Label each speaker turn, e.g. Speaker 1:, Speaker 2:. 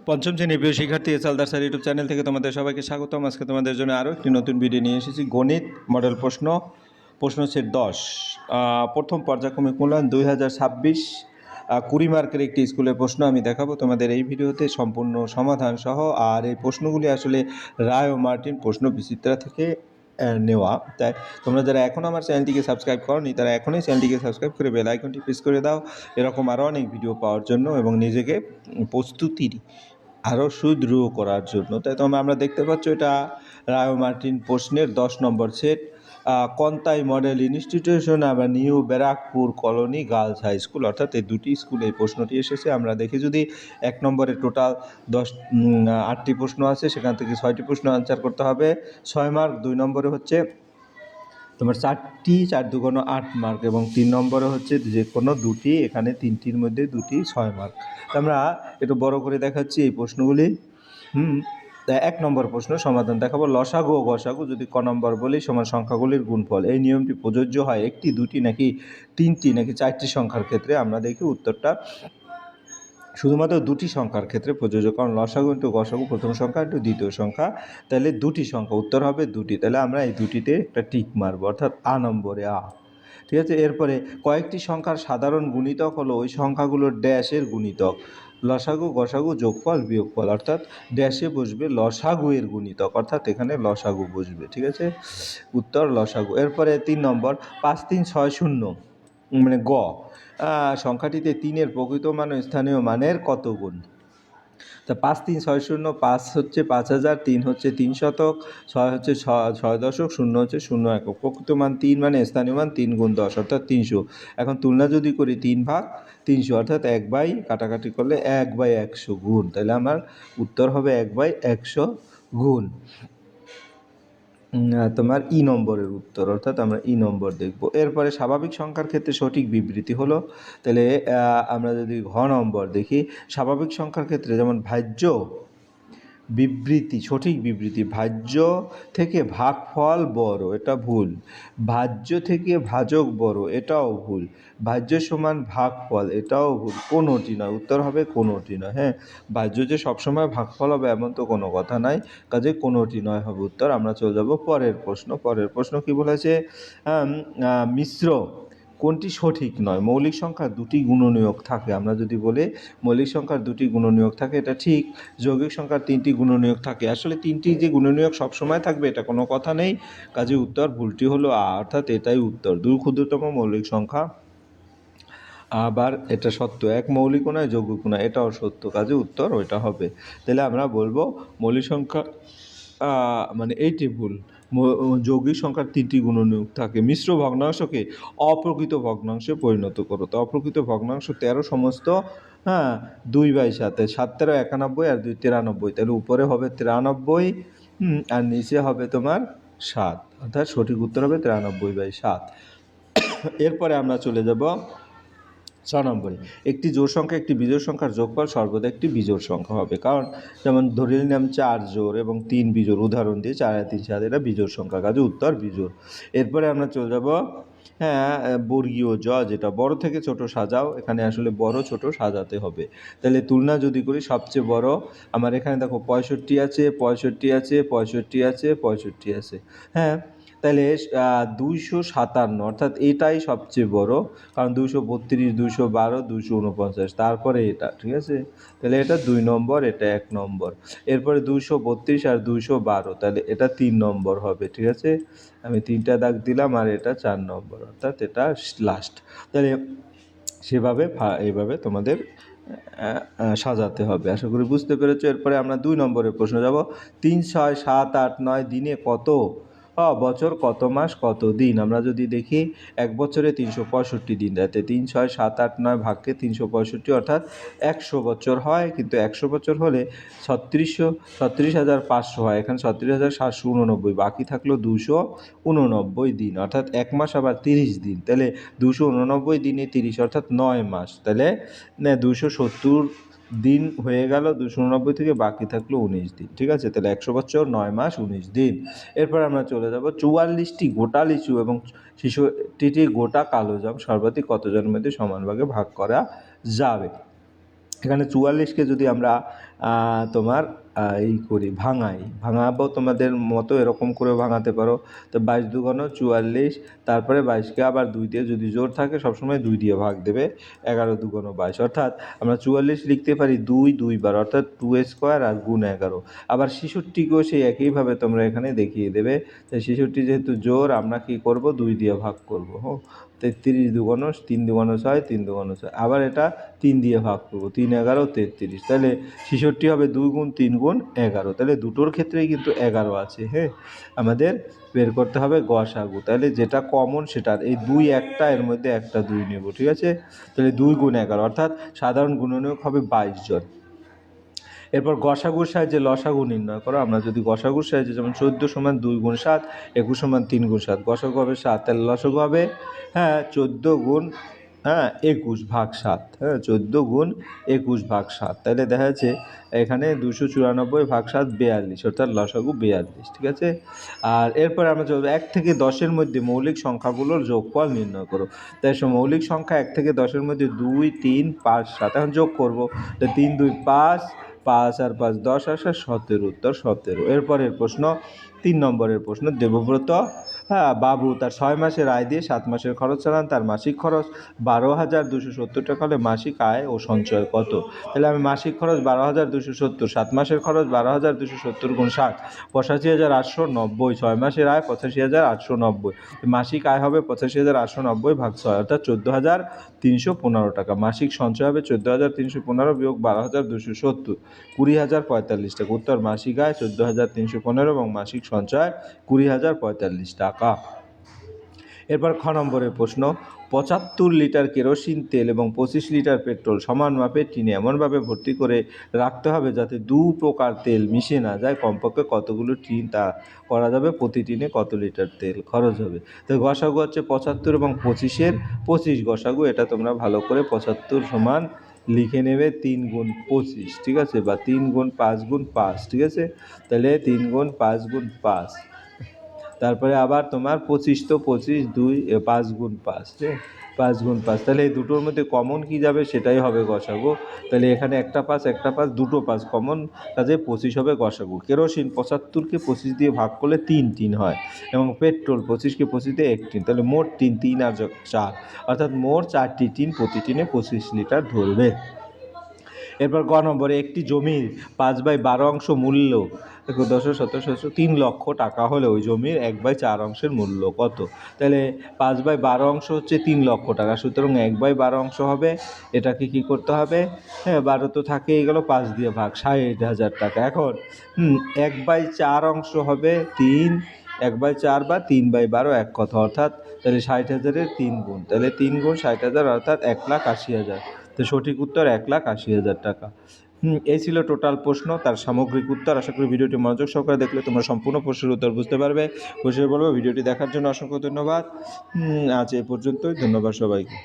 Speaker 1: পঞ্চম শ্রেণীর প্রিয় শিক্ষার্থী এসআলদার স্যার ইউটিউব চ্যানেল থেকে তোমাদের সবাইকে স্বাগতম। আজকে তোমাদের জন্য আরও একটি নতুন ভিডিও নিয়ে এসেছি। গণিত মডেল প্রশ্ন সেট 10 প্রথম পর্যায়ক্রমিক মূল্যায়ন 2026 20 মার্কের একটি স্কুলের প্রশ্ন আমি দেখাবো তোমাদের এই ভিডিওতে সম্পূর্ণ সমাধান সহ। আর এই প্রশ্নগুলি আসলে রায় ও মার্টিন প্রশ্ন বিচিত্রা থেকে নেওয়া। তাই তোমরা যারা এখন আমার চ্যানেলটিকে সাবস্ক্রাইব করোনি তারা এখনই চ্যানেলটিকে সাবস্ক্রাইব করে বেল আইকনটি প্রেস করে দাও এরকম আরও অনেক ভিডিও পাওয়ার জন্য এবং নিজেকে প্রস্তুতির আরও সুদৃঢ় করার জন্য। তাই তোমরা আমরা দেখতে পাচ্ছ এটা রায় ও মার্টিন প্রশ্নের 10 নম্বর সেট। কন্তাই মডেল ইনস্টিটিউশন আবার New Barrackpore colony girls high school, অর্থাৎ এই দুটি স্কুলে এই প্রশ্নটি এসেছে। আমরা দেখি যদি 1 নম্বরে টোটাল 8টি প্রশ্ন আছে, সেখান থেকে 6টি প্রশ্ন আনসার করতে হবে 6 মার্ক। 2 নম্বরে হচ্ছে তোমার 4টি 4 দুগুণ 8 মার্ক এবং 3 নম্বরে হচ্ছে যে কোনো দুটি, এখানে 3টির মধ্যে 2টি 6 মার্ক। আমরা একটু বড় করে দেখাচ্ছি এই প্রশ্নগুলি। 1 নম্বর প্রশ্ন সমাধান দেখাবো। লসাগু ও গসাগু যদি ক নম্বর বলি সমান সংখ্যাগুলির গুণফল, এই নিয়মটি প্রযোজ্য হয় 1টি 2টি নাকি 3টি নাকি 4টি সংখ্যার ক্ষেত্রে? আমরা দেখি উত্তরটা শুধুমাত্র 2টি সংখ্যার ক্ষেত্রে প্রযোজ্য, কারণ লসাগু ইন্টু গসাগু প্রথম সংখ্যা ইন্টু দ্বিতীয় সংখ্যা, তাহলে 2টি সংখ্যা, উত্তর হবে 2টি। তাহলে আমরা এই 2টিতে একটা টিক মারব, অর্থাৎ নম্বরে ঠিক আছে। এরপরে কয়েকটি সংখ্যার সাধারণ গুণিতক হলো ওই সংখ্যাগুলোর ড্যাশের গুণিতক। লসাগু গসাগু যোগফল বিয়োগফল, অর্থাৎ ড্যাশে বসবে লসাগু এর গুণিতক, অর্থাৎ এখানে লসাগু বসবে, ঠিক আছে, উত্তর লসাগু। এরপরে 3 নম্বর 5 3 6 0 মানে গ সংখ্যাটিতে 3-এর প্রকৃত মান ও স্থানীয় মানের কত গুণ? তা 5 3 6 0, 5 হচ্ছে 5000, 3 হচ্ছে 3 শতক, 6 হচ্ছে 6 দশক, 0 হচ্ছে 0 একক। প্রকৃত মান 3 মানে স্থানীয় মান 3 গুণ 10 অর্থাৎ 300। এখন তুলনা যদি করি 3 ভাগ 300 অর্থাৎ 1/, কাটাকাটি করলে 1/100 গুণ, তাহলে আমার উত্তর হবে 1/100 গুণ। তোমার নম্বরের উত্তর, অর্থাৎ আমরা নম্বর দেখব। এরপরে স্বাভাবিক সংখ্যার ক্ষেত্রে সঠিক বিবৃতি হলো, তাহলে আমরা যদি ঘ নম্বর দেখি, স্বাভাবিক সংখ্যার ক্ষেত্রে যেমন ভাজ্য বিবৃতি, সঠিক বিবৃতি ভাজ্য থেকে ভাগফল বড়, এটা ভুল। ভাজ্য থেকে ভাজক বড়, এটাও ভুল। ভাজ্য সমান ভাগফল, এটাও ভুল। কোনোটি নয়, উত্তর হবে কোনোটি নয়। হ্যাঁ, ভাজ্য যে সবসময় ভাগফল হবে এমন তো কোনো কথা নাই, কাজে কোনোটি নয় হবে উত্তর। আমরা চলে যাব পরের প্রশ্ন। পরের প্রশ্ন কি বলেছে? মিশ্র কোনটি সঠিক নয়? মৌলিক সংখ্যার 2টি গুণনীয়ক থাকে। আমরা যদি বলি মৌলিক সংখ্যার 2টি গুণনীয়ক থাকে, এটা ঠিক। যৌগিক সংখ্যার 3টি গুণনীয়ক থাকে। আসলে 3টি যে গুণনীয়ক সবসময় থাকবে এটা কোনো কথা নেই, কাজে উত্তর ভুলটি হলো অর্থাৎ এটাই উত্তর। 2 ক্ষুদ্রতম মৌলিক সংখ্যা, আবার এটা সত্য, 1 মৌলিকও নয় যৌগিকও নয়, এটাও সত্য, কাজে উত্তর ওইটা হবে। তাহলে আমরা বলবো মৌলিক সংখ্যা মানে এইটি ভুল। যৌগিক সংখ্যার 3টি গুণনীয়ক থাকে। মিশ্র ভগ্নাংশকে অপ্রকৃত ভগ্নাংশে পরিণত করো। তো অপ্রকৃত ভগ্নাংশ 13 সমস্ত, 2/7, 7 13 91 আর 2 93, তাহলে উপরে হবে 93 আর নিচে হবে তোমার 7, অর্থাৎ সঠিক উত্তর হবে 93/7। এরপরে আমরা চলে যাব 6 নম্বরে। একটি জোড় সংখ্যা একটি বিজোড় সংখ্যার যোগফল সর্বদা একটি বিজোড় সংখ্যা হবে, কারণ যেমন ধরে নিলাম 4 জোড় এবং 3 বিজোড়, উদাহরণ দিয়ে 4 আর 3 7, এটা বিজোড় সংখ্যা, কাজে উত্তর বিজোড়। এরপরে আমরা চলে যাব বর্গীয় জ, যেটা বড় থেকে ছোট সাজাও, এখানে আসলে বড় ছোট সাজাতে হবে। তাহলে তুলনা যদি করি সবচেয়ে বড় আমার এখানে দেখো 65 আছে, 65 আছে, 65 আছে, 65 আছে। হ্যাঁ, তাহলে 257, অর্থাৎ এটাই সবচেয়ে বড়, কারণ 232, 212, 249, তারপরে এটা, ঠিক আছে। তাহলে এটা 2 নম্বর, এটা 1 নম্বর। এরপরে 232 আর 212, তাহলে এটা 3 নম্বর হবে, ঠিক আছে। আমি 3টা দাগ দিলাম আর এটা 4 নম্বর, অর্থাৎ এটা লাস্ট। তাহলে সেভাবে এইভাবে তোমাদের সাজাতে হবে। আশা করি বুঝতে পেরেছো। এরপরে আমরা 2 নম্বরের প্রশ্ন যাব। 3 6 7 8 9 দিনে কত বছর, কত মাস, কত দিন? আমরা যদি দেখি 1 বছরে 365 দিন, যাতে 3 6 7 8 9 ভাগকে 365, অর্থাৎ 100 বছর হয়। কিন্তু 100 বছর হলে 36,500 হয়, এখানে 36,789, বাকি থাকলো 289 দিন, অর্থাৎ 1 মাস আবার 30 দিন। তাহলে 289 দিনে 30, অর্থাৎ 9 মাস। তাহলে 270 দিন হয়ে গেল 289 থেকে, বাকি থাকলো 19 দিন, ঠিক আছে। তাহলে 100 বছর 9 মাস 19 দিন। এরপর আমরা চলে যাব 44টি গোটা লিচু এবং 66টি গোটা কালো জাম সর্বাধিক কতজনের মধ্যে সমান ভাগে ভাগ করা যাবে? এখানে 44কে যদি আমরা তোমার ভাঙাবো তোমাদের মতো এরকম করে ভাঙাতে পারো। তো 22 দুগুণ 44, তারপরে 22কে আবার 2 দিয়ে যদি জোর থাকে সবসময় 2 দিয়ে ভাগ দেবে, 11 দুগুণ 22, অর্থাৎ আমরা 44 লিখতে পারি 2 বার, অর্থাৎ 2² আর গুণ 11। আবার 66কেও সেই একইভাবে তোমরা এখানে দেখিয়ে দেবে। তাই 66 যেহেতু জোর, আমরা কি করব, 2 দিয়ে ভাগ করব। 33 দুগুণ 3 দুগুণ 6, 3 দুগুণ 6, আবার এটা 3 দিয়ে ভাগ করবো, 3 11 33, তাহলে 66 হবে 2 গুণ 3 গুণ 11, তাহলে দুটোর ক্ষেত্রেই কিন্তু 11 আছে। হ্যাঁ, আমাদের বের করতে হবে গসাগু, তাহলে যেটা কমন সেটা, এই 2 একটা, এর মধ্যে একটা 2 নেব, ঠিক আছে। তাহলে 2 গুণ 11, অর্থাৎ সাধারণ গুণনীয়ক হবে 22 জন। এরপর গসাগুর সাহায্যে লসাগু নির্ণয় করো। আমরা যদি গসাগুর সাহায্যে, যেমন 14 সমান 2 গুণ 7, 21 সমান 3 গুণ 7, গসাগু হবে 7, তাহলে লসাগু হবে 14 গুণ 21 ভাগ 7, 14 গুণ 21 ভাগ 7, তাহলে দেখা যাচ্ছে এখানে 294 ভাগ 7 42, অর্থাৎ লসাগু 42, ঠিক আছে। আর এরপরে আমরা চলবো 1 থেকে 10-এর মধ্যে মৌলিক সংখ্যাগুলোর যোগফল নির্ণয় করো। তাই মৌলিক সংখ্যা 1 থেকে 10-এর মধ্যে 2, 3, 5, 7, এখন যোগ করবো। তো 3 2 5, 5 আর 5 10 আসে 17, উত্তর 17। এরপরের প্রশ্ন, 3 নম্বরের প্রশ্ন, দেবব্রত বাবু তার 6 মাসের আয় দিয়ে 7 মাসের খরচ চালান, তার মাসিক খরচ 12,270 টাকা হলে মাসিক আয় ও সঞ্চয় কত? তাহলে আমি মাসিক খরচ 12,270, 7 মাসের খরচ 12,270 গুণ 7, 85,890, 6 মাসের আয় 85,890, মাসিক আয় হবে 85,890 ভাগ 6, অর্থাৎ 14,315 টাকা। মাসিক সঞ্চয় হবে 14,315 বিয়োগ 12,270, 20,045 টাকা। উত্তর মাসিক আয় 14,315 এবং মাসিক সঞ্চয় 20,045 টাকা। এরপর খ নম্বরের প্রশ্ন, 75 লিটার কেরোসিন তেল এবং 25 লিটার পেট্রোল সমান মাপের টিনে এমনভাবে ভর্তি করে রাখতে হবে যাতে 2 প্রকার তেল মিশে না যায়। কমপক্ষে কতগুলো টিন তা করা যাবে? প্রতি টিনে কত লিটার তেল খরচ হবে? তো গসাগু হচ্ছে 75 এবং 25-এর 25 গসাগু, এটা তোমরা ভালো করে 75 সমান লিখে নেবে 3 গুণ 25, ঠিক আছে, বা 3 গুণ 5 গুণ 5, ঠিক আছে। তাহলে 3 গুণ 5 গুণ 5, তারপরে আবার তোমার 25, তো 25 2 5 গুণ 5, 5 গুণ 5, তাহলে এই দুটোর মধ্যে কমন কি যাবে সেটাই হবে গসাগু। তাহলে এখানে একটা 5, দুটো 5 কমন, কাজে 25 হবে গসাগু। কেরোসিন 75কে 25 দিয়ে ভাগ করলে 3 টিন হয়, এবং পেট্রোল 25কে 25 দিয়ে 1 টিন, তাহলে মোট টিন 3 আর 4, অর্থাৎ মোট 4টি টিন, প্রতি টিনে 25 লিটার ধরবে। এরপর গ নম্বরে, একটি জমির 5/12 অংশ মূল্য 10 লক্ষ টাকা হলে ওই জমির 1/4 অংশের মূল্য কত? তাহলে 5/12 অংশ হচ্ছে 3 লক্ষ টাকা, সুতরাং 1/12 অংশ হবে, এটাকে কি করতে হবে, 12 তো থাকেই গেল, 5 দিয়ে ভাগ, 60,000 টাকা। এখন 1/4 অংশ হবে 3, 1/4 বা 3/12 এক কথা, অর্থাৎ তাহলে 60,000-এর 3 গুণ, তাহলে 3 গুণ 60,000, অর্থাৎ 1,80,000। তো সঠিক উত্তর 1,80,000 টাকা। এই ছিল টোটাল প্রশ্ন, তার সামগ্রিক উত্তর। আশা করি ভিডিওটি মনোযোগ সহকারে দেখলে তোমরা সম্পূর্ণ প্রশ্নের উত্তর বুঝতে পারবে। বসে বলবো, ভিডিওটি দেখার জন্য অসংখ্য ধন্যবাদ। আজ এ পর্যন্তই, ধন্যবাদ সবাইকে।